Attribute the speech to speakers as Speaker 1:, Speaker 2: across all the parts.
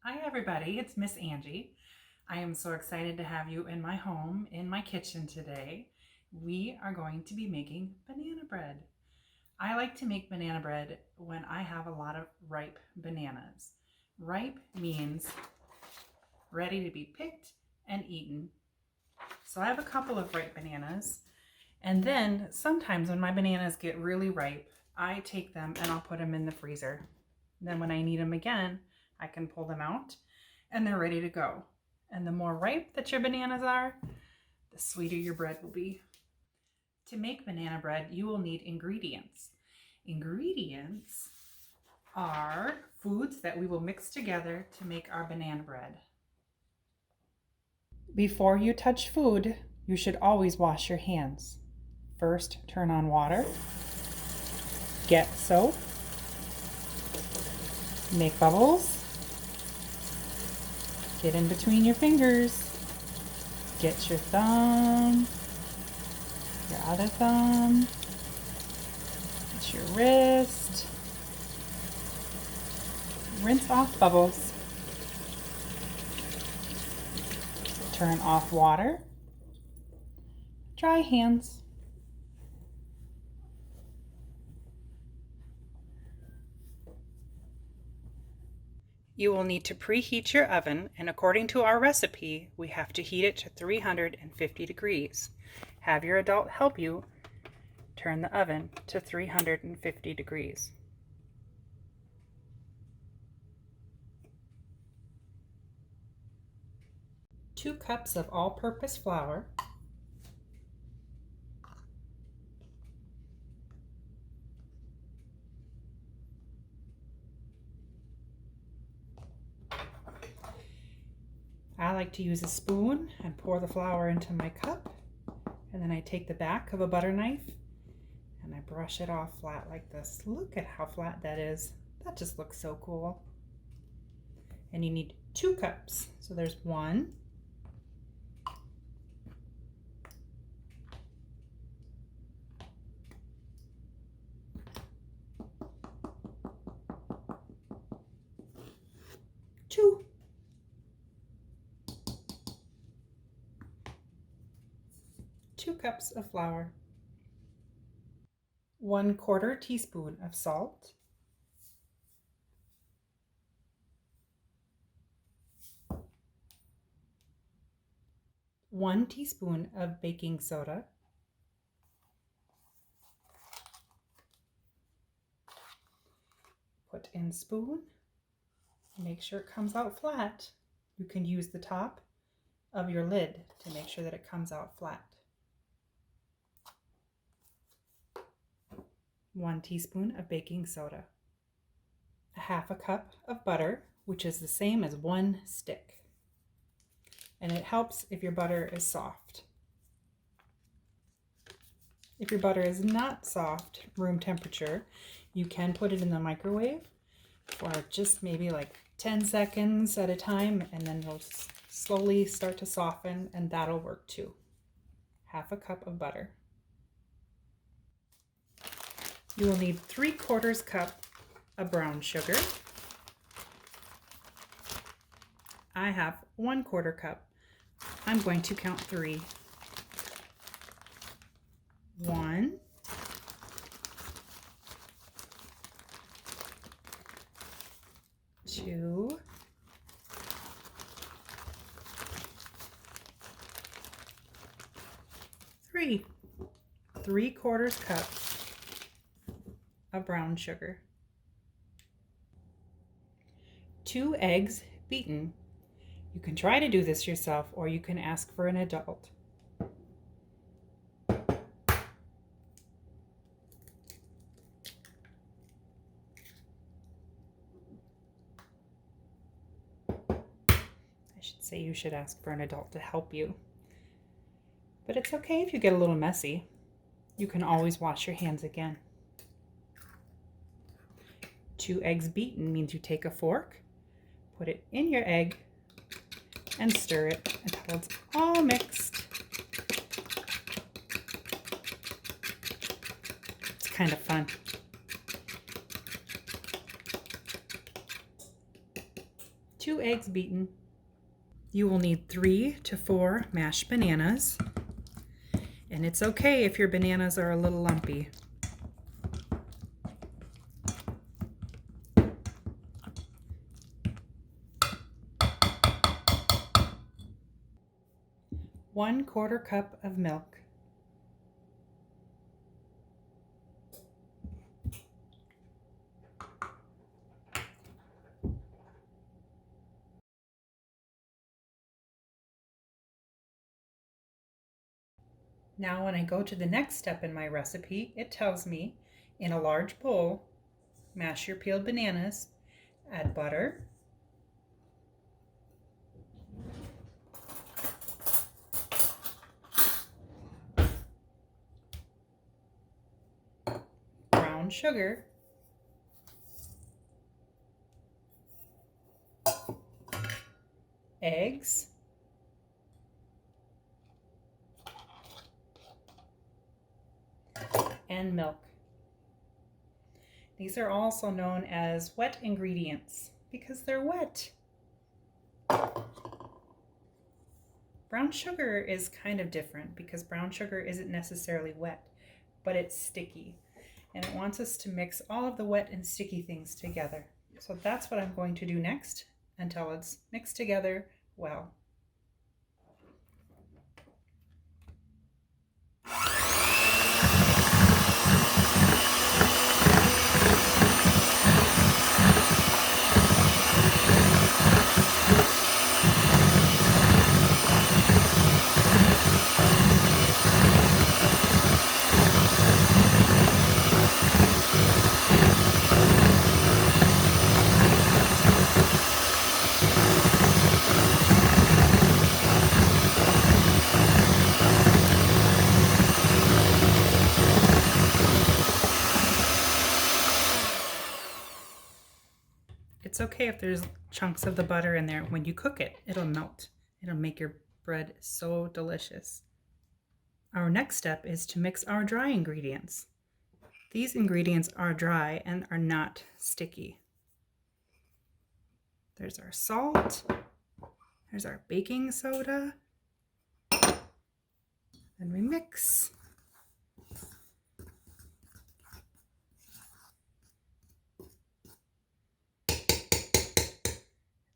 Speaker 1: Hi everybody, it's Miss Angie. I am so excited to have you in my home, in my kitchen today. We are going to be making banana bread. I like to make banana bread when I have a lot of ripe bananas. Ripe means ready to be picked and eaten. So I have a couple of ripe bananas, and then sometimes when my bananas get really ripe, I take them and I'll put them in the freezer. Then when I need them again, I can pull them out and they're ready to go. And the more ripe that your bananas are, the sweeter your bread will be. To make banana bread, you will need ingredients. Ingredients are foods that we will mix together to make our banana bread. Before you touch food, you should always wash your hands. First, turn on water, get soap, make bubbles, get in between your fingers, get your thumb, your other thumb, get your wrist, rinse off bubbles, turn off water, dry hands. You will need to preheat your oven, and according to our recipe, we have to heat it to 350 degrees. Have your adult help you turn the oven to 350 degrees. Two cups of all-purpose flour, I like to use a spoon and pour the flour into my cup, and then I take the back of a butter knife and I brush it off flat like this. Look at how flat that is. That just looks so cool. And you need 2 cups. So there's 1, 2, 2 cups of flour, 1/4 teaspoon of salt, 1 teaspoon of baking soda, put in spoon, make sure it comes out flat. You can use the top of your lid to make sure that it comes out flat. 1 teaspoon of baking soda, 1/2 cup of butter, which is the same as 1 stick. And it helps if your butter is soft. If your butter is not soft, room temperature, you can put it in the microwave for just maybe like 10 seconds at a time, and then it'll slowly start to soften, and that'll work too. 1/2 cup of butter. You will need 3/4 cup of brown sugar. I have 1/4 cup. I'm going to count 3. 1, 2, 3. 3/4 cup of brown sugar. 2 eggs beaten. You can try to do this yourself, or you can ask for an adult. I should say you should ask for an adult to help you. But it's okay if you get a little messy. You can always wash your hands again. 2 eggs beaten means you take a fork, put it in your egg, and stir it until it's all mixed. It's kind of fun. 2 eggs beaten. You will need 3 to 4 mashed bananas, and it's okay if your bananas are a little lumpy. One quarter cup of milk. Now when I go to the next step in my recipe, it tells me, in a large bowl, mash your peeled bananas, add butter, brown sugar, eggs, and milk. These are also known as wet ingredients because they're wet. Brown sugar is kind of different because brown sugar isn't necessarily wet, but it's sticky. And it wants us to mix all of the wet and sticky things together. So that's what I'm going to do next until it's mixed together well. It's okay if there's chunks of the butter in there. When you cook it, it'll melt. It'll make your bread so delicious. Our next step is to mix our dry ingredients. These ingredients are dry and are not sticky. There's our salt. There's our baking soda. Then we mix.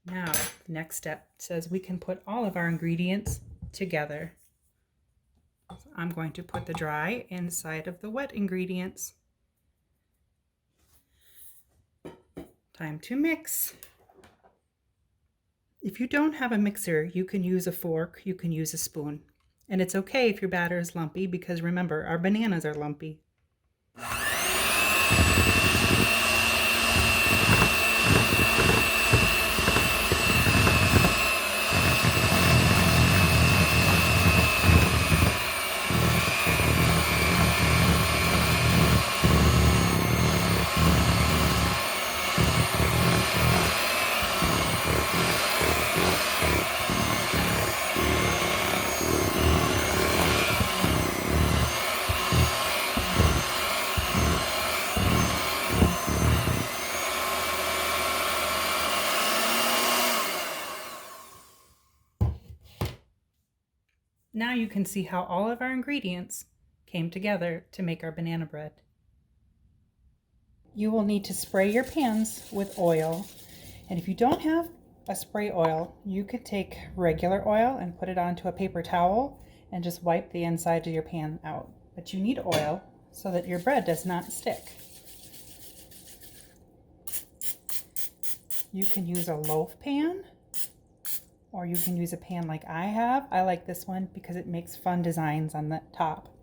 Speaker 1: Now, the next step says we can put all of our ingredients together. So I'm going to put the dry inside of the wet ingredients. Time to mix. If you don't have a mixer, you can use a fork, you can use a spoon. And it's okay if your batter is lumpy because remember, our bananas are lumpy. Now you can see how all of our ingredients came together to make our banana bread. You will need to spray your pans with oil, and if you don't have a spray oil, you could take regular oil and put it onto a paper towel and just wipe the inside of your pan out. But you need oil so that your bread does not stick. You can use a loaf pan, or you can use a pan like I have. I like this one because it makes fun designs on the top.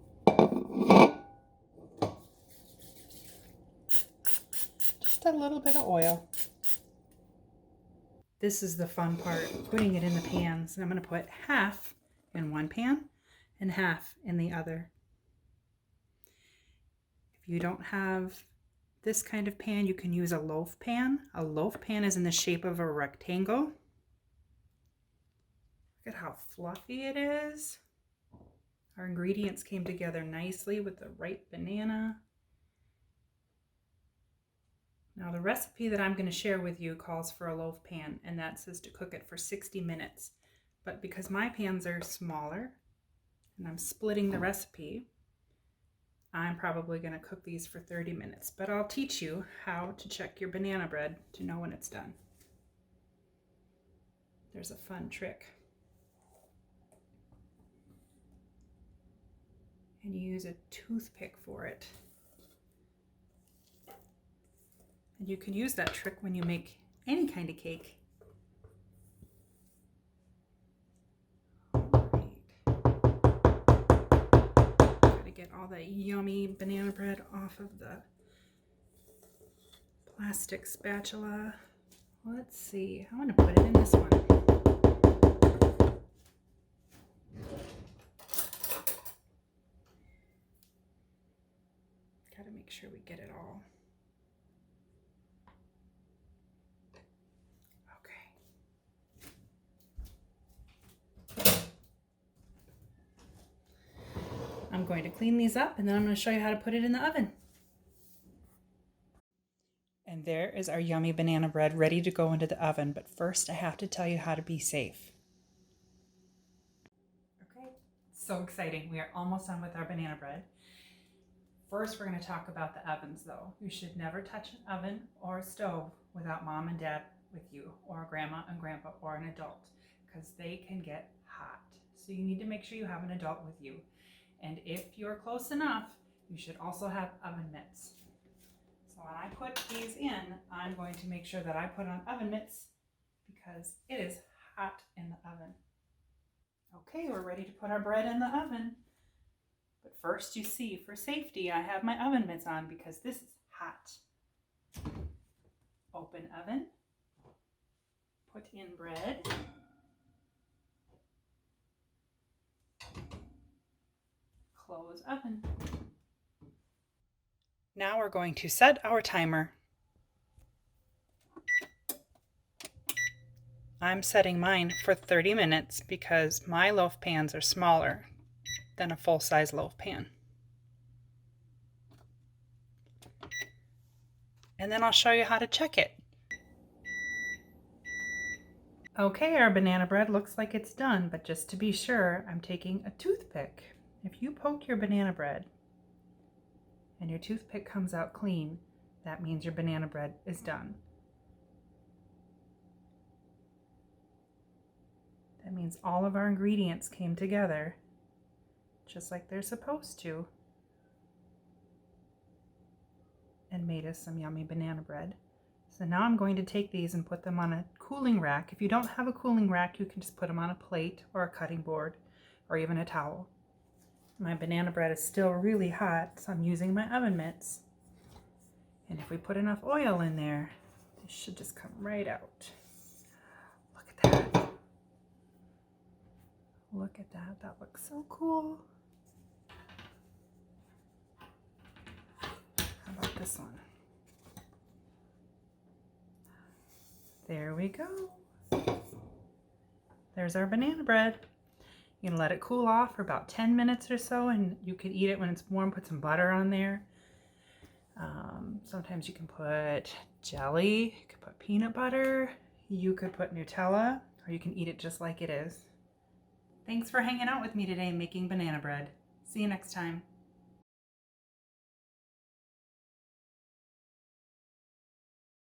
Speaker 1: Just a little bit of oil. This is the fun part, putting it in the pans. And I'm going to put half in one pan and half in the other. If you don't have this kind of pan, you can use a loaf pan. A loaf pan is in the shape of a rectangle. Look at how fluffy it is. Our ingredients came together nicely with the right banana. Now the recipe that I'm going to share with you calls for a loaf pan, and that says to cook it for 60 minutes. But because my pans are smaller and I'm splitting the recipe, I'm probably going to cook these for 30 minutes. But I'll teach you how to check your banana bread to know when it's done. There's a fun trick. And you use a toothpick for it. And you can use that trick when you make any kind of cake. Gotta get all that yummy banana bread off of the plastic spatula. Let's see, I want to put it in this one. Gotta make sure we get it all. I'm going to clean these up and then I'm going to show you how to put it in the oven. And there is our yummy banana bread ready to go into the oven, but first I have to tell you how to be safe. Okay, so exciting. We are almost done with our banana bread. First, we're going to talk about the ovens though. You should never touch an oven or a stove without mom and dad with you, or grandma and grandpa, or an adult, because they can get hot. So you need to make sure you have an adult with you. And if you're close enough, you should also have oven mitts. So when I put these in, I'm going to make sure that I put on oven mitts because it is hot in the oven. Okay, we're ready to put our bread in the oven. But first, you see, for safety, I have my oven mitts on because this is hot. Open oven. Put in bread. Close oven. Now we're going to set our timer. I'm setting mine for 30 minutes because my loaf pans are smaller than a full-size loaf pan. And then I'll show you how to check it. Okay, our banana bread looks like it's done, but just to be sure, I'm taking a toothpick. If you poke your banana bread and your toothpick comes out clean, that means your banana bread is done. That means all of our ingredients came together just like they're supposed to and made us some yummy banana bread. So now I'm going to take these and put them on a cooling rack. If you don't have a cooling rack, you can just put them on a plate or a cutting board or even a towel. My banana bread is still really hot, so I'm using my oven mitts. And if we put enough oil in there, it should just come right out. Look at that. Look at that. That looks so cool. How about this one? There we go. There's our banana bread. You can let it cool off for about 10 minutes or so, and you can eat it when it's warm. Put some butter on there. Sometimes you can put jelly, you could put peanut butter, you could put Nutella, or you can eat it just like it is. Thanks for hanging out with me today making banana bread. See you next time.